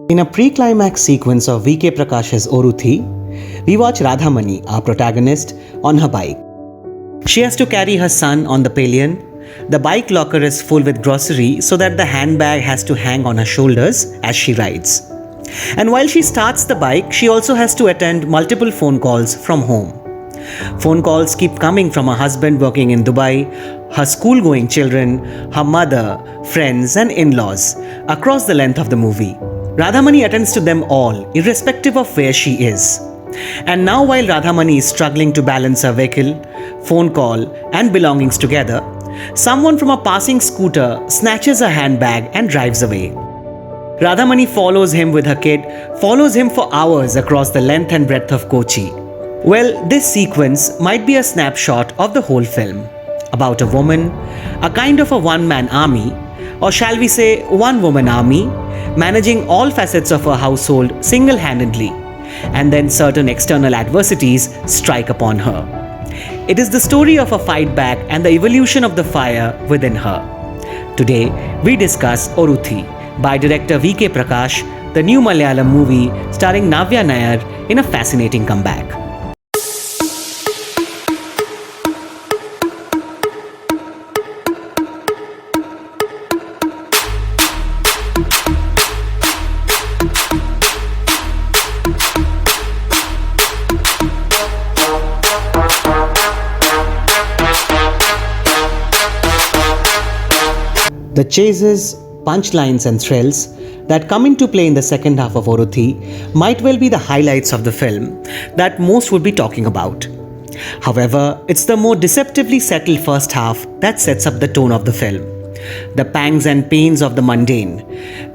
In a pre-climax sequence of V.K Prakash's Oruthee, we watch Radhamani, our protagonist, on her bike. She has to carry her son on the pillion. The bike locker is full with grocery so that the handbag has to hang on her shoulders as she rides. And while she starts the bike, she also has to attend multiple phone calls from home. Phone calls keep coming from her husband working in Dubai, her school-going children, her mother, friends and in-laws across the length of the movie. Radhamani attends to them all, irrespective of where she is. And now while Radhamani is struggling to balance her vehicle, phone call and belongings together, someone from a passing scooter snatches her handbag and drives away. Radhamani follows him with her kid, follows him for hours across the length and breadth of Kochi. Well, this sequence might be a snapshot of the whole film, about a woman, a kind of a one-man army, or shall we say one-woman army, managing all facets of her household single-handedly, and then certain external adversities strike upon her. It is the story of a fight back and the evolution of the fire within her. Today, we discuss Oruthee by director V.K Prakash, the new Malayalam movie starring Navya Nair in a fascinating comeback. The chases, punchlines and thrills that come into play in the second half of Oruthee might well be the highlights of the film that most would be talking about. However, it's the more deceptively settled first half that sets up the tone of the film. The pangs and pains of the mundane.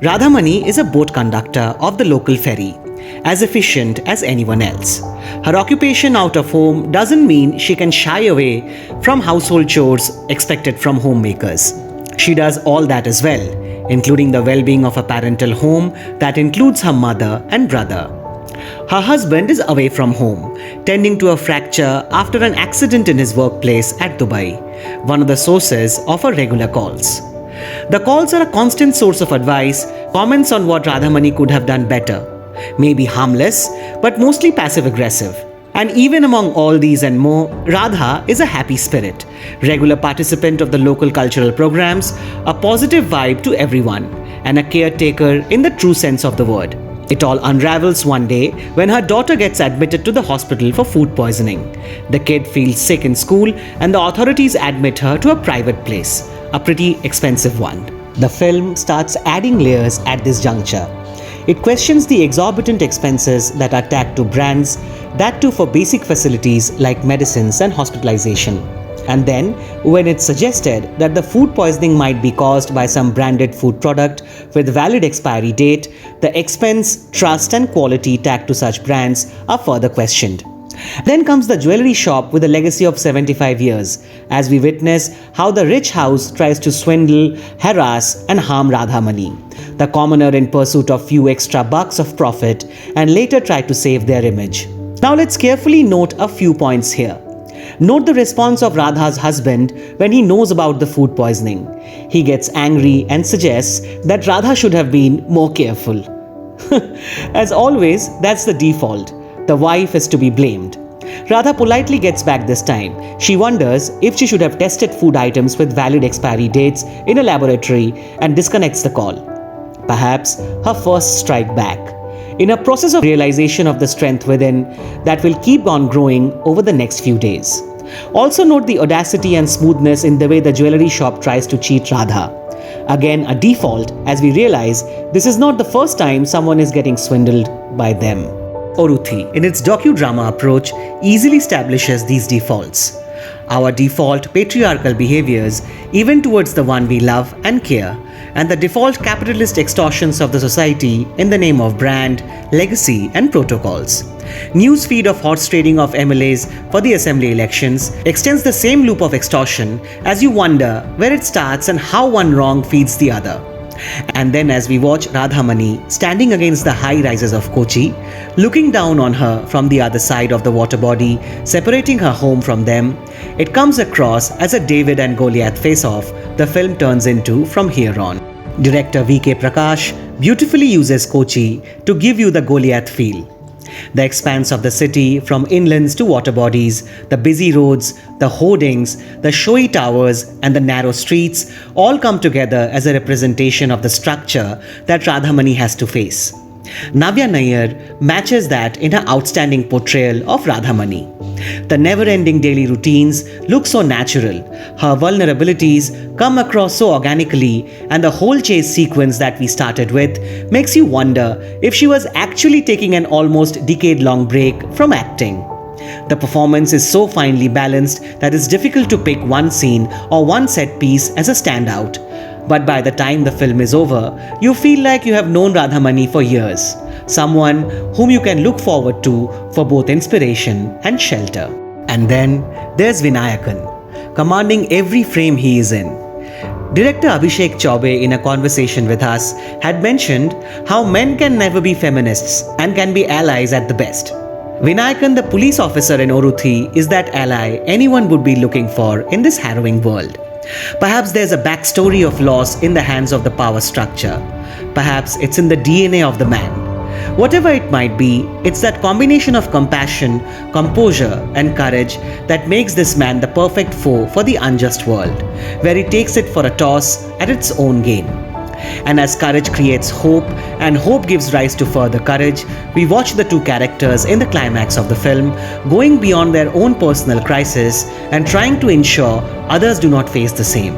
Radhamani is a boat conductor of the local ferry, as efficient as anyone else. Her occupation out of home doesn't mean she can shy away from household chores expected from homemakers. She does all that as well, including the well-being of a parental home that includes her mother and brother. Her husband is away from home, tending to a fracture after an accident in his workplace at Dubai, one of the sources of her regular calls. The calls are a constant source of advice, comments on what Radhamani could have done better, maybe harmless, but mostly passive-aggressive. And even among all these and more, Radha is a happy spirit, regular participant of the local cultural programs, a positive vibe to everyone, and a caretaker in the true sense of the word. It all unravels one day when her daughter gets admitted to the hospital for food poisoning. The kid feels sick in school and the authorities admit her to a private place, a pretty expensive one. The film starts adding layers at this juncture. It questions the exorbitant expenses that are tagged to brands, that too for basic facilities like medicines and hospitalization. And then, when it's suggested that the food poisoning might be caused by some branded food product with valid expiry date, the expense, trust and quality tagged to such brands are further questioned. Then comes the jewelry shop with a legacy of 75 years, as we witness how the rich house tries to swindle, harass and harm Radhamani, the commoner in pursuit of few extra bucks of profit and later try to save their image. Now let's carefully note a few points here. Note the response of Radha's husband when he knows about the food poisoning. He gets angry and suggests that Radha should have been more careful. As always, that's the default. The wife is to be blamed. Radha politely gets back this time. She wonders if she should have tested food items with valid expiry dates in a laboratory and disconnects the call. Perhaps her first strike back, in a process of realization of the strength within that will keep on growing over the next few days. Also note the audacity and smoothness in the way the jewelry shop tries to cheat Radha. Again, a default, as we realize this is not the first time someone is getting swindled by them. Oruthee, in its docudrama approach, easily establishes these defaults. Our default patriarchal behaviors, even towards the one we love and care, and the default capitalist extortions of the society in the name of brand, legacy and protocols. Newsfeed of horse trading of MLAs for the assembly elections extends the same loop of extortion as you wonder where it starts and how one wrong feeds the other. And then as we watch Radhamani standing against the high rises of Kochi, looking down on her from the other side of the water body, separating her home from them, it comes across as a David and Goliath face-off the film turns into from here on. Director V.K Prakash, beautifully uses Kochi to give you the Goliath feel. The expanse of the city, from inlands to water bodies, the busy roads, the hoardings, the showy towers, and the narrow streets all come together as a representation of the structure that Radhamani has to face. Navya Nair matches that in her outstanding portrayal of Radhamani. The never-ending daily routines look so natural, her vulnerabilities come across so organically, and the whole chase sequence that we started with makes you wonder if she was actually taking an almost decade-long break from acting. The performance is so finely balanced that it's difficult to pick one scene or one set piece as a standout. But by the time the film is over, you feel like you have known Radhamani for years, someone whom you can look forward to for both inspiration and shelter. And then there's Vinayakan, commanding every frame he is in. Director Abhishek Chaubey, in a conversation with us, had mentioned how men can never be feminists and can be allies at the best. Vinayakan, the police officer in Oruthee, is that ally anyone would be looking for in this harrowing world. Perhaps there's a backstory of loss in the hands of the power structure. Perhaps it's in the DNA of the man. Whatever it might be, it's that combination of compassion, composure, and courage that makes this man the perfect foe for the unjust world, where he takes it for a toss at its own game. And as courage creates hope, and hope gives rise to further courage, we watch the two characters in the climax of the film going beyond their own personal crisis and trying to ensure others do not face the same.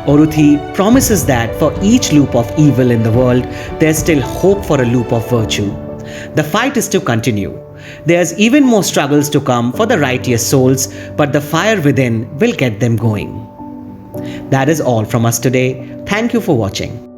Oruthee promises that for each loop of evil in the world, there's still hope for a loop of virtue. The fight is to continue. There's even more struggles to come for the righteous souls, but the fire within will get them going. That is all from us today. Thank you for watching.